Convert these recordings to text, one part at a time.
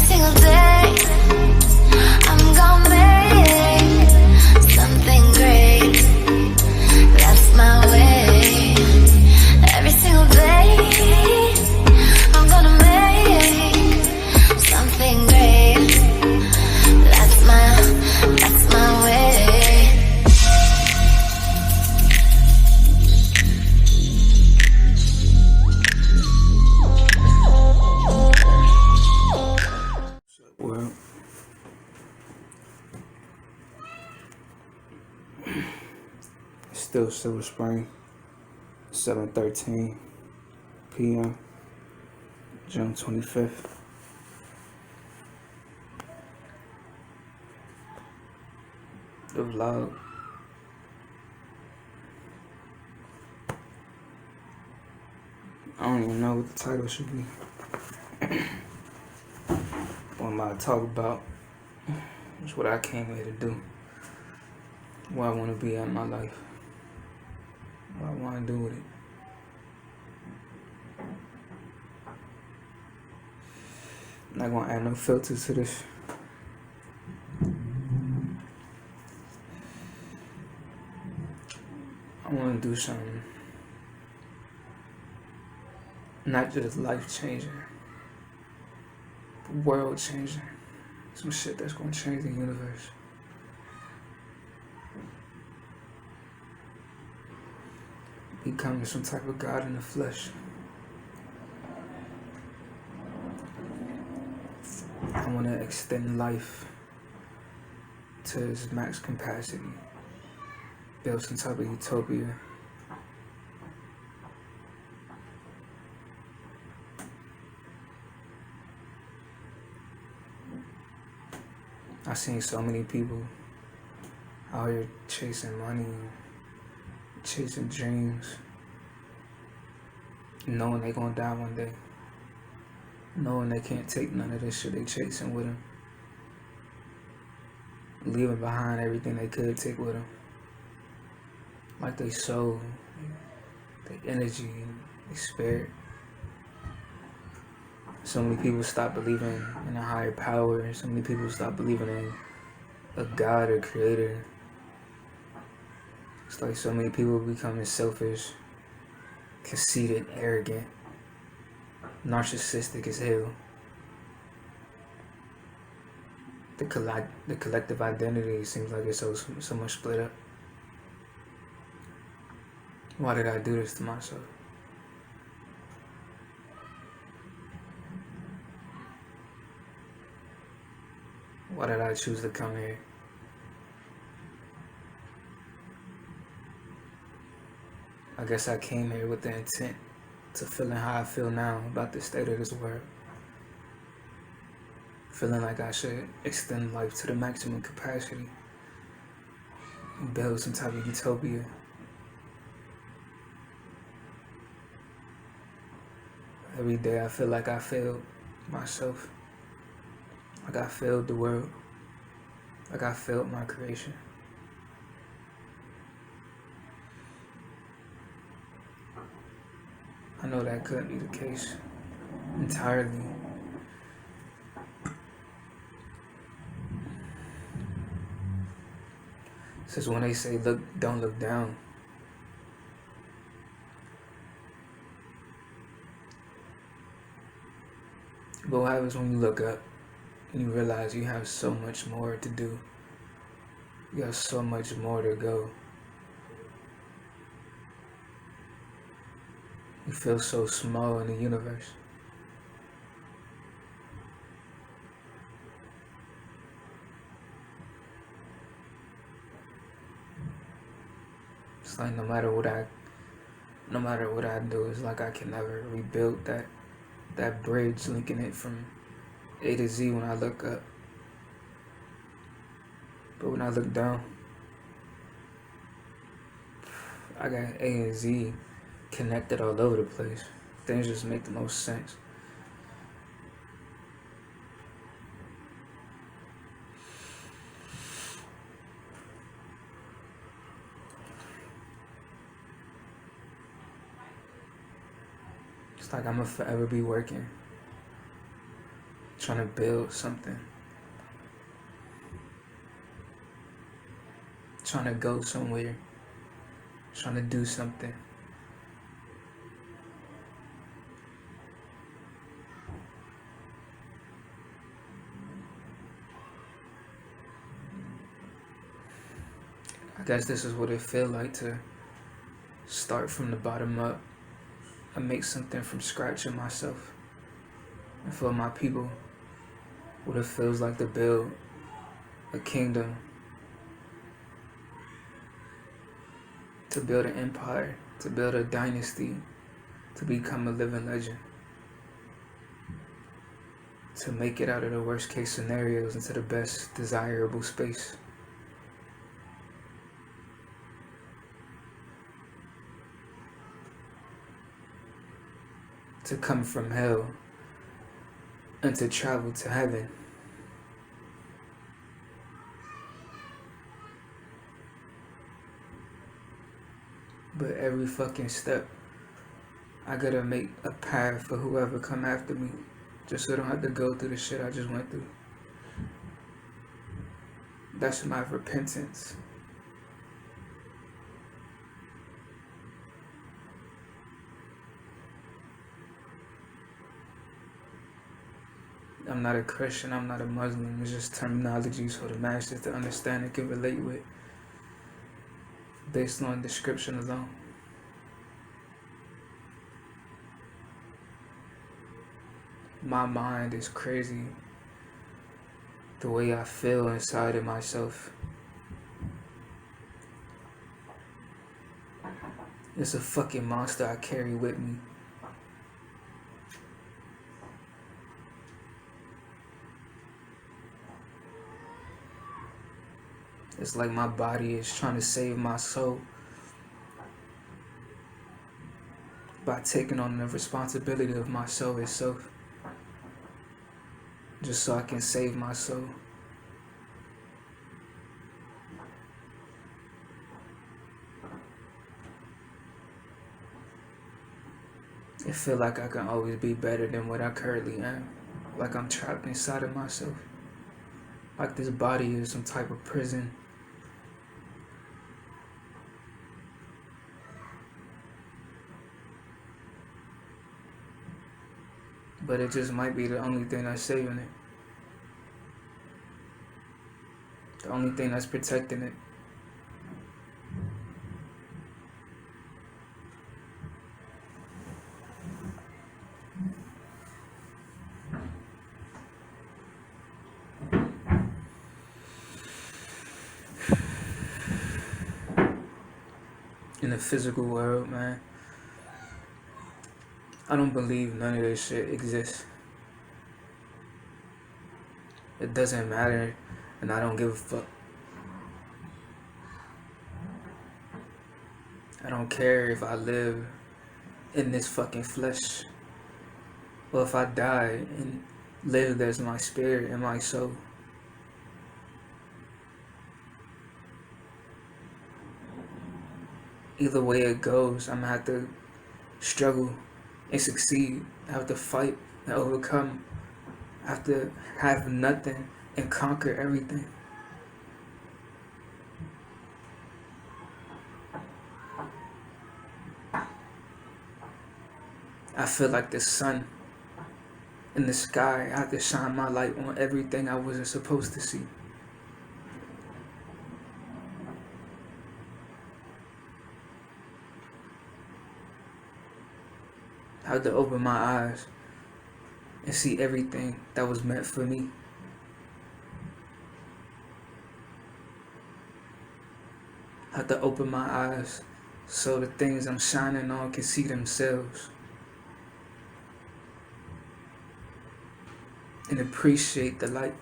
single day I'm gonna make something great. That's my way. Every single day I'm gonna make something great. That's my way. Well, it's still Silver Spring, 7:13 p.m. June 25th. The vlog. I don't even know what the title should be. What am I to talk about? It's what I came here to do. Where I want to be at in my life. What I want to do with it. I'm not going to add no filters to this. I want to do something not just life changing, but world changing. Some shit that's going to change the universe. Becoming some type of God in the flesh. I want to extend life to its max capacity. Build some type of utopia. I've seen so many people out here chasing money, chasing dreams, knowing they gonna die one day, knowing they can't take none of this shit they chasing with them, leaving behind everything they could take with them, like they soul, their energy, their spirit. So many people stop believing in a higher power. So many people stop believing in a God or creator. It's like so many people becoming selfish, conceited, arrogant, narcissistic as hell. The collective identity seems like it's so much split up. Why did I do this to myself? Why did I choose to come here? I guess I came here with the intent to feeling how I feel now about the state of this world. Feeling like I should extend life to the maximum capacity and build some type of utopia. Every day I feel like I failed myself. Like I failed the world. Like I failed my creation. I know that couldn't be the case entirely. Since when they say don't look down. But what happens when you look up and you realize you have so much more to do? You have so much more to go. You feel so small in the universe. It's like no matter what I do, it's like I can never rebuild that bridge linking it from A to Z when I look up. But when I look down, I got A and Z connected all over the place. Things just make the most sense. It's like I'm gonna forever be working trying to build something, trying to go somewhere, trying to do something. I guess this is what it feels like to start from the bottom up and make something from scratch in myself. And for my people, what it feels like to build a kingdom, to build an empire, to build a dynasty, to become a living legend, to make it out of the worst case scenarios into the best desirable space. To come from hell and to travel to heaven. But every fucking step, I gotta make a path for whoever come after me, just so I don't have to go through the shit I just went through. That's my repentance. I'm not a Christian, I'm not a Muslim. It's just terminologies for the masses to understand and can relate with based on description alone. My mind is crazy. The way I feel inside of myself. It's a fucking monster I carry with me. It's like my body is trying to save my soul by taking on the responsibility of my soul itself, just so I can save my soul. It feels like I can always be better than what I currently am, like I'm trapped inside of myself, like this body is some type of prison. But it just might be the only thing that's saving it. The only thing that's protecting it. In the physical world, man, I don't believe none of this shit exists. It doesn't matter, and I don't give a fuck. I don't care if I live in this fucking flesh, or if I die and live as my spirit and my soul. Either way it goes, I'm gonna have to struggle and succeed. I have to fight and overcome. I have to have nothing and conquer everything. I feel like the sun in the sky. I have to shine my light on everything I wasn't supposed to see. I had to open my eyes and see everything that was meant for me. I had to open my eyes so the things I'm shining on can see themselves and appreciate the light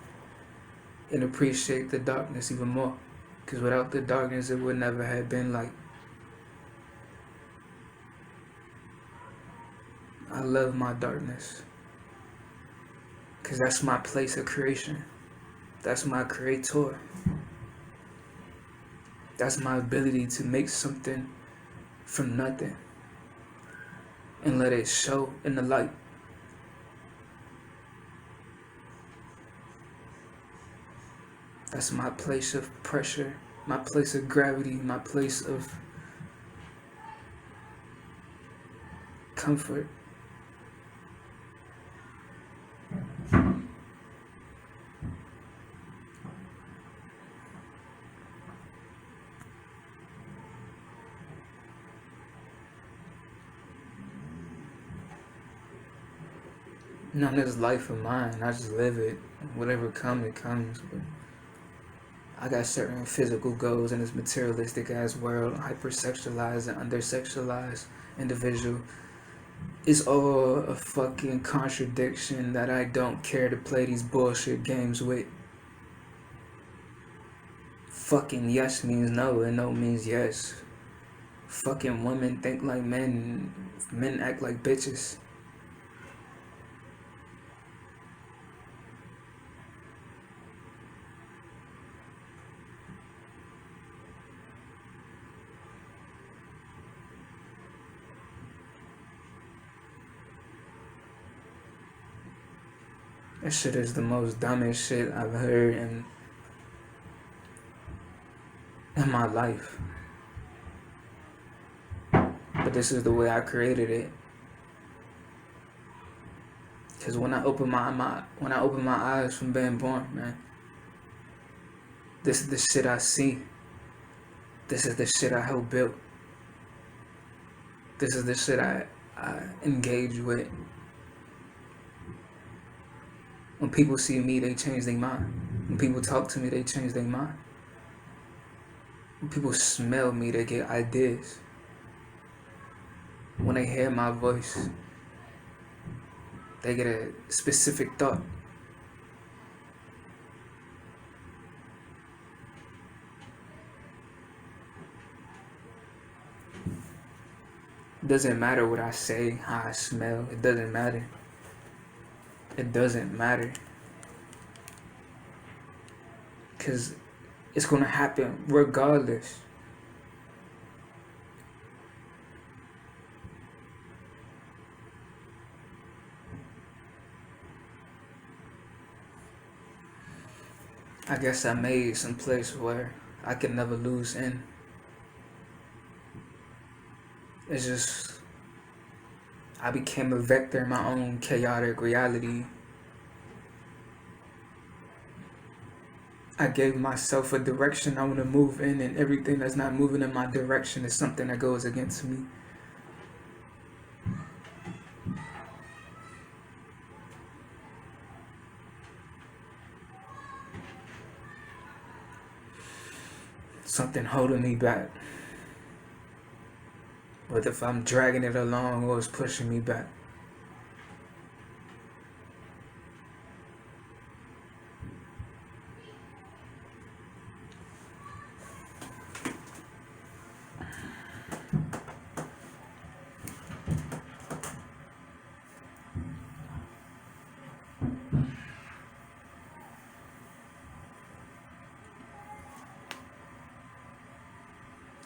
and appreciate the darkness even more, because without the darkness it would never have been light. I love my darkness because that's my place of creation. That's my creator. That's my ability to make something from nothing and let it show in the light. That's my place of pressure, my place of gravity, my place of comfort. This life of mine, I just live it. Whatever comes, it comes. But I got certain physical goals in this materialistic ass world, hypersexualized and undersexualized individual. It's all a fucking contradiction that I don't care to play these bullshit games with. Fucking yes means no and no means yes. Fucking women think like men, men act like bitches. That shit is the most dumbest shit I've heard in my life. But this is the way I created it. Cause when I open my eyes from being born, man, this is the shit I see. This is the shit I help build. This is the shit I engage with. When people see me, they change their mind. When people talk to me, they change their mind. When people smell me, they get ideas. When they hear my voice, they get a specific thought. It doesn't matter what I say, how I smell. It doesn't matter. It doesn't matter. Because it's going to happen regardless. I guess I made some place where I could never lose in. It's just, I became a vector in my own chaotic reality. I gave myself a direction I want to move in, and everything that's not moving in my direction is something that goes against me. Something holding me back. But if I'm dragging it along or it's pushing me back.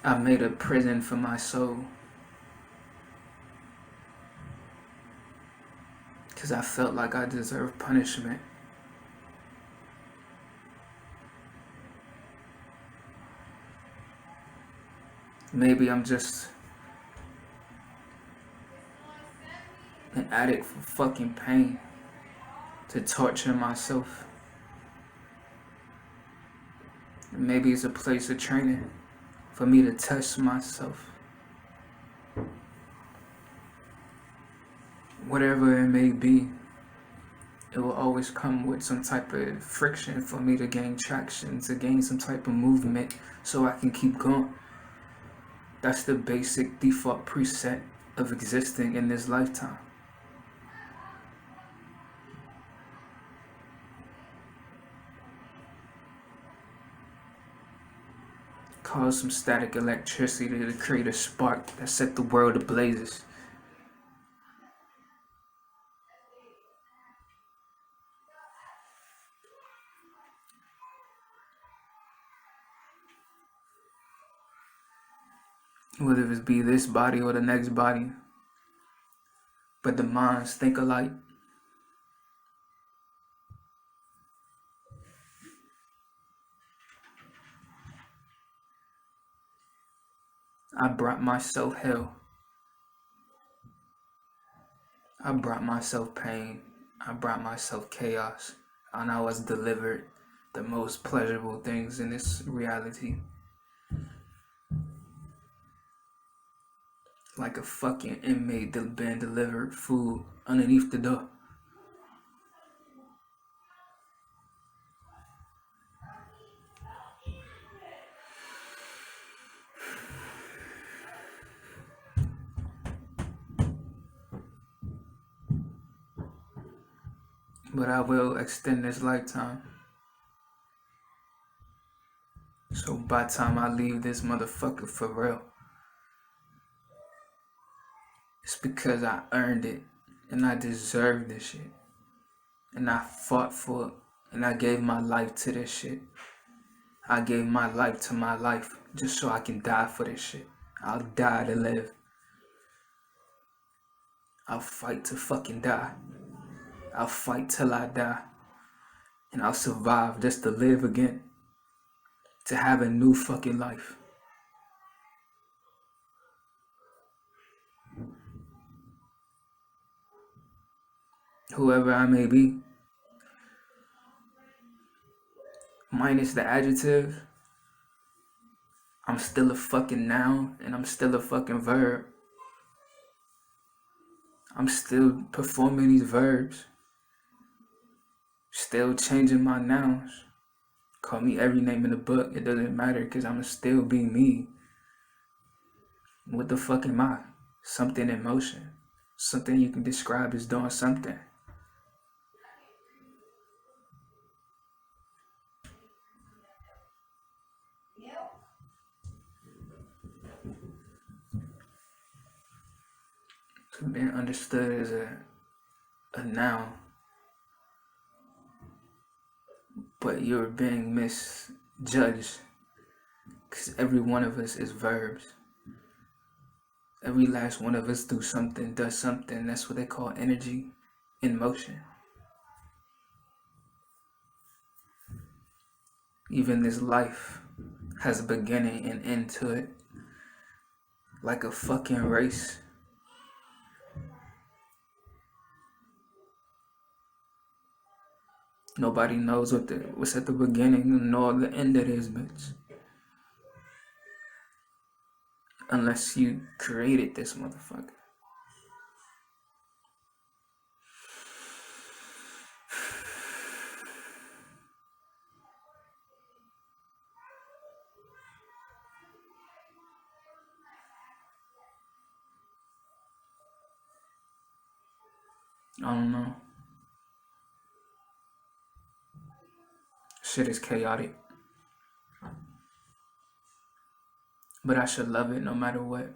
I made a prison for my soul. Because I felt like I deserved punishment. Maybe I'm just an addict for fucking pain, to torture myself. Maybe it's a place of training for me to test myself. Whatever it may be, it will always come with some type of friction for me to gain traction, to gain some type of movement so I can keep going. That's the basic default preset of existing in this lifetime. Cause some static electricity to create a spark that set the world ablaze. Whether it be this body or the next body, but the minds think alike. I brought myself hell. I brought myself pain. I brought myself chaos. And I was delivered the most pleasurable things in this reality. Like a fucking inmate that been delivered food underneath the door. But I will extend this lifetime. So by the time I leave this motherfucker for real, it's because I earned it and I deserve this shit. And I fought for it and I gave my life to this shit. I gave my life to my life just so I can die for this shit. I'll die to live. I'll fight to fucking die. I'll fight till I die. And I'll survive just to live again. To have a new fucking life. Whoever I may be. Minus the adjective. I'm still a fucking noun and I'm still a fucking verb. I'm still performing these verbs. Still changing my nouns. Call me every name in the book. It doesn't matter because I'ma still be me. What the fuck am I? Something in motion. Something you can describe as doing something. So being understood as a noun. But you're being misjudged because every one of us is verbs. Every last one of us does something. That's what they call energy in motion. Even this life has a beginning and end to it. Like a fucking race. Nobody knows what's at the beginning nor the end of this bitch. Unless you created this motherfucker. I don't know. Shit is chaotic. But I should love it no matter what.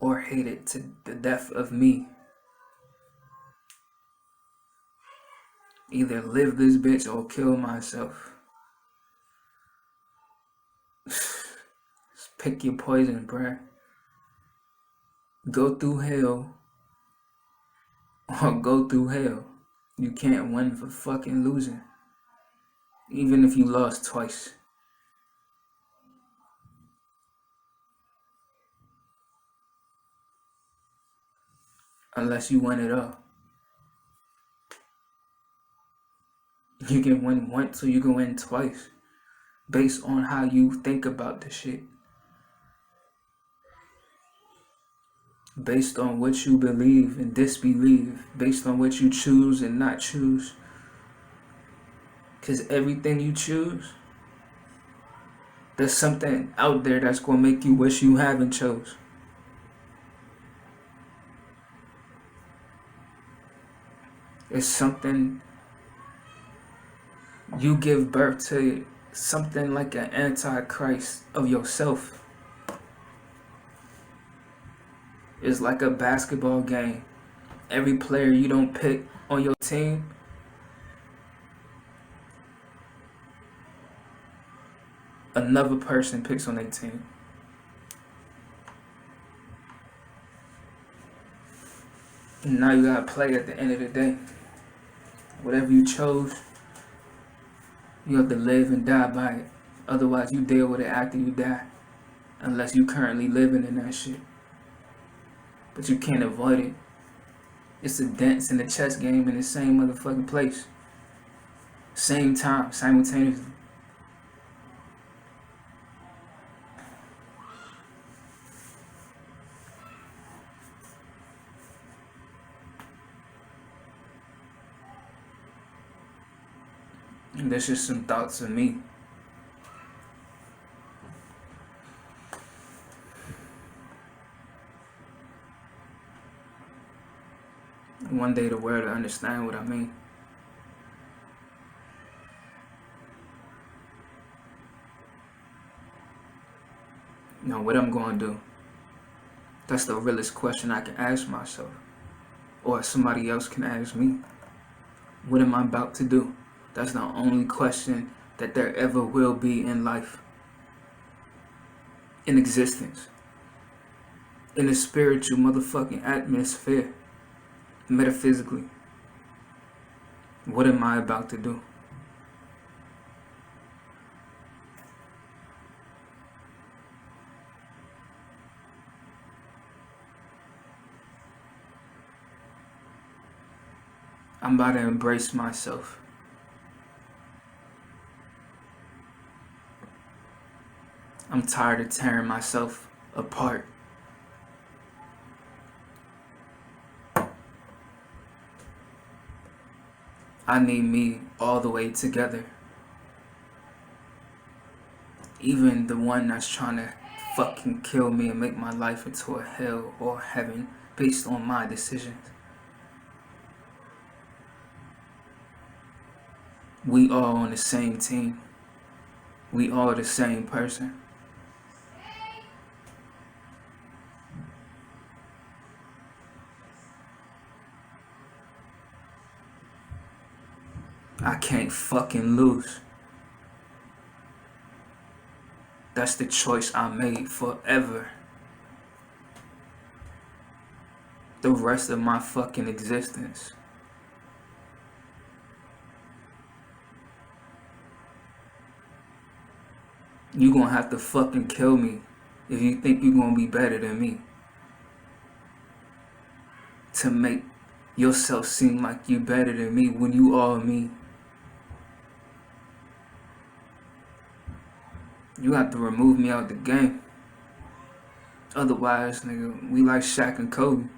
Or hate it to the death of me. Either live this bitch or kill myself. Just pick your poison, bruh. Go through hell. Or go through hell. You can't win for fucking losing. Even if you lost twice. Unless you win it all. You can win once or you can win twice. Based on how you think about the shit. Based on what you believe and disbelieve. Based on what you choose and not choose. Because everything you choose, there's something out there that's going to make you wish you haven't chose. It's something, you give birth to something like an antichrist of yourself. It's like a basketball game. Every player you don't pick on your team, another person picks on their team. And now you gotta play at the end of the day. Whatever you chose, you have to live and die by it. Otherwise, you deal with it after you die. Unless you currently living in that shit. But you can't avoid it. It's a dance in the chess game in the same motherfucking place. Same time, simultaneously. And that's just some thoughts of me. One day the world will understand what I mean. Now what I'm going to do, that's the realest question I can ask myself. Or somebody else can ask me. What am I about to do? That's the only question that there ever will be in life. In existence. In the spiritual motherfucking atmosphere. Metaphysically. What am I about to do? I'm about to embrace myself. I'm tired of tearing myself apart. I need me all the way together. Even the one that's trying to fucking kill me and make my life into a hell or heaven based on my decisions. We all on the same team. We all the same person. I can't fucking lose. That's the choice I made forever. The rest of my fucking existence. You gonna have to fucking kill me if you think you gonna be better than me. To make yourself seem like you better than me when you are me. You have to remove me out the game. Otherwise, nigga, we like Shaq and Kobe.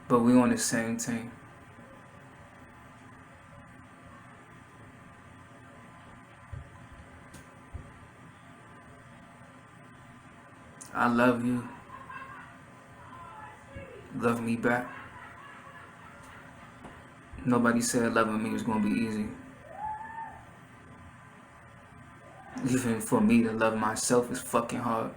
But we on the same team. I love you. Love me back. Nobody said loving me was gonna be easy. Even for me to love myself is fucking hard.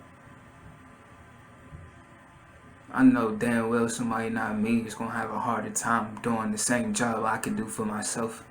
I know damn well somebody not me is gonna have a harder time doing the same job I could do for myself.